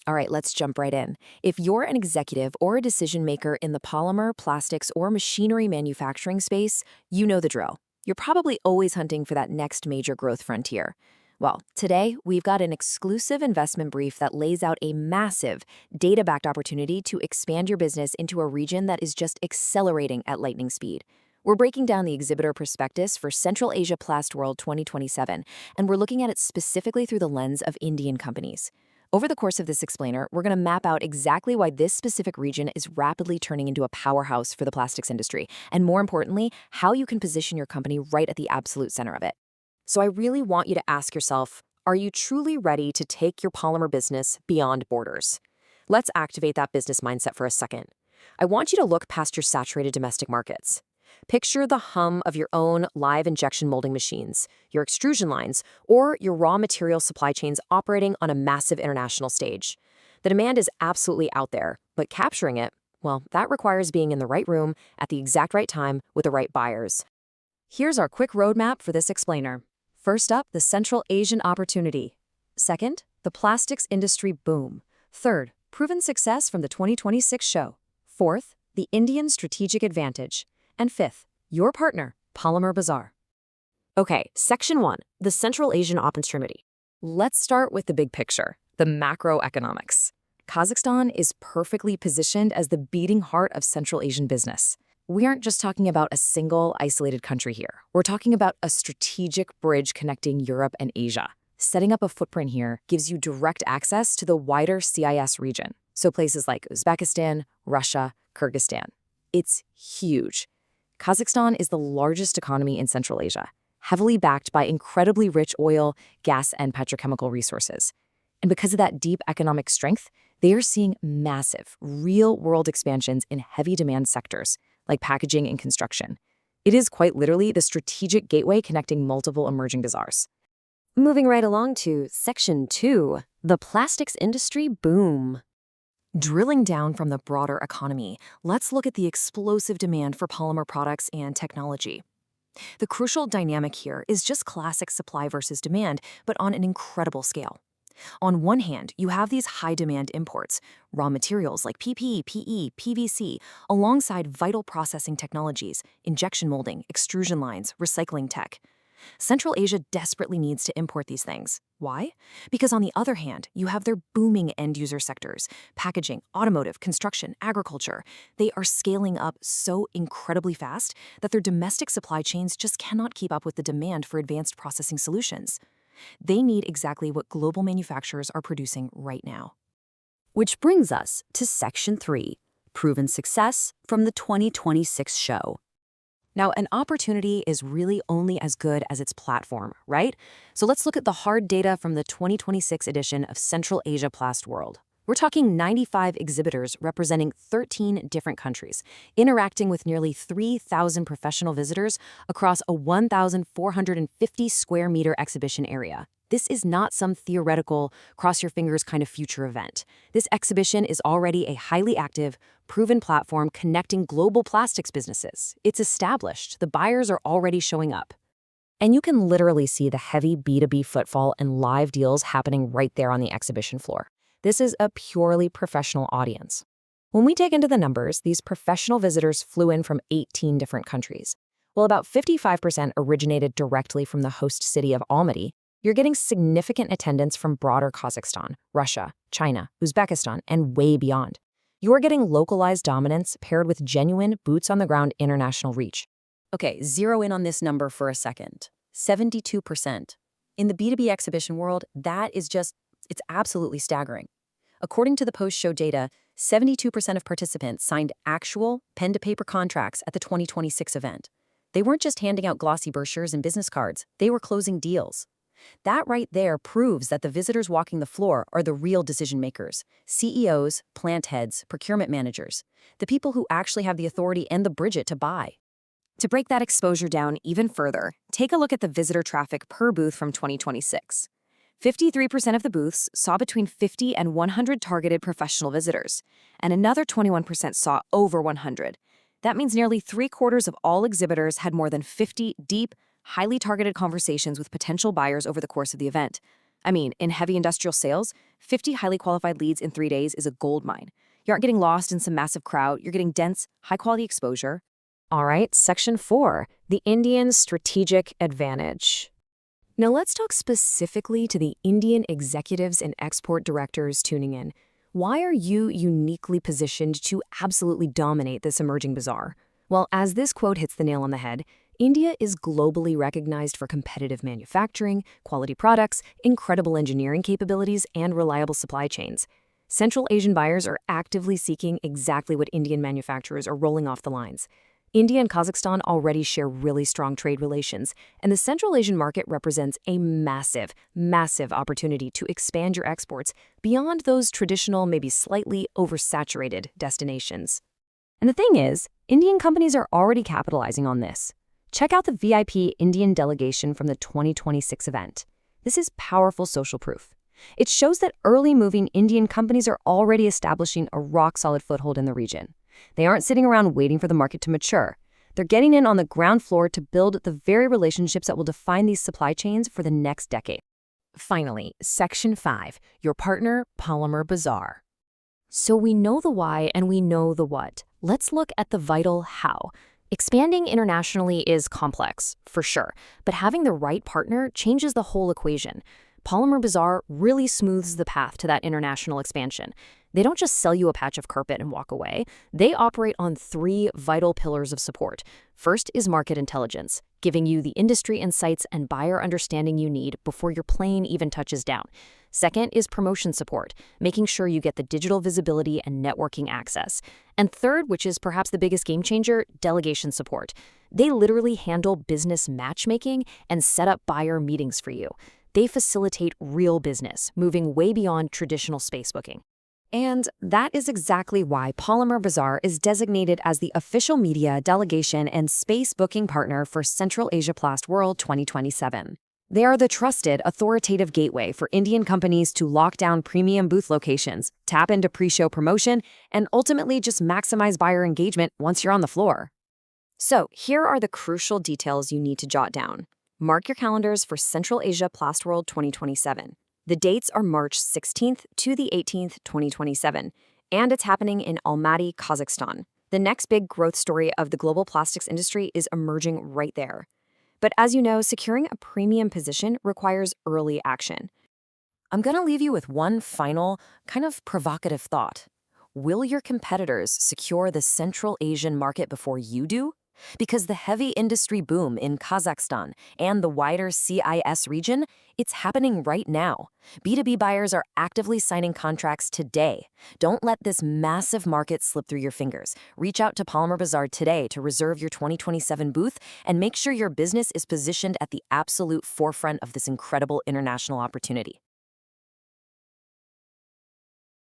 All right, let's jump right in. If you're an executive or a decision maker in the polymer, plastics, or machinery manufacturing space, you know the drill. You're probably always hunting for that next major growth frontier. Well, today we've got an exclusive investment brief that lays out a massive, data backed opportunity to expand your business into a region that is just accelerating at lightning speed. We're breaking down the exhibitor prospectus for Central Asia Plast World 2027, and we're looking at it specifically through the lens of Indian companies. Over the course of this explainer, we're going to map out exactly why this specific region is rapidly turning into a powerhouse for the plastics industry, and more importantly, how you can position your company right at the absolute center of it. So I really want you to ask yourself, are you truly ready to take your polymer business beyond borders? Let's activate that business mindset for a second. I want you to look past your saturated domestic markets. Picture the hum of your own live injection molding machines, your extrusion lines, or your raw material supply chains operating on a massive international stage. The demand is absolutely out there, but capturing it, well, that requires being in the right room at the exact right time with the right buyers. Here's our quick roadmap for this explainer. First up, the Central Asian opportunity. Second, the plastics industry boom. Third, proven success from the 2026 show. Fourth, the Indian strategic advantage. And fifth, your partner, Polymer Bazaar. Okay, Section 1, the Central Asian opportunity. Let's start with the big picture, the macroeconomics. Kazakhstan is perfectly positioned as the beating heart of Central Asian business. We aren't just talking about a single, isolated country here. We're talking about a strategic bridge connecting Europe and Asia. Setting up a footprint here gives you direct access to the wider CIS region, so places like Uzbekistan, Russia, Kyrgyzstan. It's huge. Kazakhstan is the largest economy in Central Asia, heavily backed by incredibly rich oil, gas, and petrochemical resources. And because of that deep economic strength, they are seeing massive, real-world expansions in heavy demand sectors, like packaging and construction. It is quite literally the strategic gateway connecting multiple emerging bazaars. Moving right along to Section 2, the plastics industry boom. Drilling down from the broader economy, let's look at the explosive demand for polymer products and technology. The crucial dynamic here is just classic supply versus demand, but on an incredible scale. On one hand, you have these high-demand imports, raw materials like PP, PE, PVC, alongside vital processing technologies, injection molding, extrusion lines, recycling tech. Central Asia desperately needs to import these things. Why? Because on the other hand, you have their booming end-user sectors, packaging, automotive, construction, agriculture. They are scaling up so incredibly fast that their domestic supply chains just cannot keep up with the demand for advanced processing solutions. They need exactly what global manufacturers are producing right now. Which brings us to Section 3, proven success from the 2026 show. Now, an opportunity is really only as good as its platform, right? So let's look at the hard data from the 2026 edition of Central Asia Plast World. We're talking 95 exhibitors representing 13 different countries, interacting with nearly 3,000 professional visitors across a 1,450 square meter exhibition area. This is not some theoretical, cross your fingers kind of future event. This exhibition is already a highly active, proven platform connecting global plastics businesses. It's established. The buyers are already showing up. And you can literally see the heavy B2B footfall and live deals happening right there on the exhibition floor. This is a purely professional audience. When we dig into the numbers, these professional visitors flew in from 18 different countries. While about 55% originated directly from the host city of Almaty, you're getting significant attendance from broader Kazakhstan, Russia, China, Uzbekistan, and way beyond. You're getting localized dominance paired with genuine boots-on-the-ground international reach. Okay, zero in on this number for a second. 72%. In the B2B exhibition world, it's absolutely staggering. According to the post-show data, 72% of participants signed actual pen-to-paper contracts at the 2026 event. They weren't just handing out glossy brochures and business cards, they were closing deals. That right there proves that the visitors walking the floor are the real decision makers, CEOs, plant heads, procurement managers, the people who actually have the authority and the budget to buy. To break that exposure down even further, take a look at the visitor traffic per booth from 2026. 53% of the booths saw between 50 and 100 targeted professional visitors, and another 21% saw over 100. That means nearly 3/4 of all exhibitors had more than 50 deep, highly targeted conversations with potential buyers over the course of the event. I mean, in heavy industrial sales, 50 highly qualified leads in 3 days is a gold mine. You aren't getting lost in some massive crowd, you're getting dense, high-quality exposure. All right, Section 4, the Indian strategic advantage. Now let's talk specifically to the Indian executives and export directors tuning in. Why are you uniquely positioned to absolutely dominate this emerging bazaar? Well, as this quote hits the nail on the head, India is globally recognized for competitive manufacturing, quality products, incredible engineering capabilities, and reliable supply chains. Central Asian buyers are actively seeking exactly what Indian manufacturers are rolling off the lines. India and Kazakhstan already share really strong trade relations, and the Central Asian market represents a massive, massive opportunity to expand your exports beyond those traditional, maybe slightly oversaturated destinations. And the thing is, Indian companies are already capitalizing on this. Check out the VIP Indian delegation from the 2026 event. This is powerful social proof. It shows that early-moving Indian companies are already establishing a rock-solid foothold in the region. They aren't sitting around waiting for the market to mature. They're getting in on the ground floor to build the very relationships that will define these supply chains for the next decade. Finally, Section 5, your partner, Polymer Bazaar. So we know the why and we know the what. Let's look at the vital how. Expanding internationally is complex, for sure, but having the right partner changes the whole equation. Polymer Bazaar really smooths the path to that international expansion. They don't just sell you a patch of carpet and walk away. They operate on 3 vital pillars of support. First is market intelligence, giving you the industry insights and buyer understanding you need before your plane even touches down. Second is promotion support, making sure you get the digital visibility and networking access. And third, which is perhaps the biggest game changer, delegation support. They literally handle business matchmaking and set up buyer meetings for you. They facilitate real business, moving way beyond traditional space booking. And that is exactly why Polymer Bazaar is designated as the official media, delegation, and space booking partner for Central Asia Plast World 2027. They are the trusted, authoritative gateway for Indian companies to lock down premium booth locations, tap into pre-show promotion, and ultimately just maximize buyer engagement once you're on the floor. So here are the crucial details you need to jot down. Mark your calendars for Central Asia Plast World 2027. The dates are March 16th to the 18th, 2027, and it's happening in Almaty, Kazakhstan. The next big growth story of the global plastics industry is emerging right there. But as you know, securing a premium position requires early action. I'm going to leave you with one final, kind of provocative thought. Will your competitors secure the Central Asian market before you do? Because the heavy industry boom in Kazakhstan and the wider CIS region, it's happening right now. B2B buyers are actively signing contracts today. Don't let this massive market slip through your fingers. Reach out to Polymer Bazaar today to reserve your 2027 booth and make sure your business is positioned at the absolute forefront of this incredible international opportunity.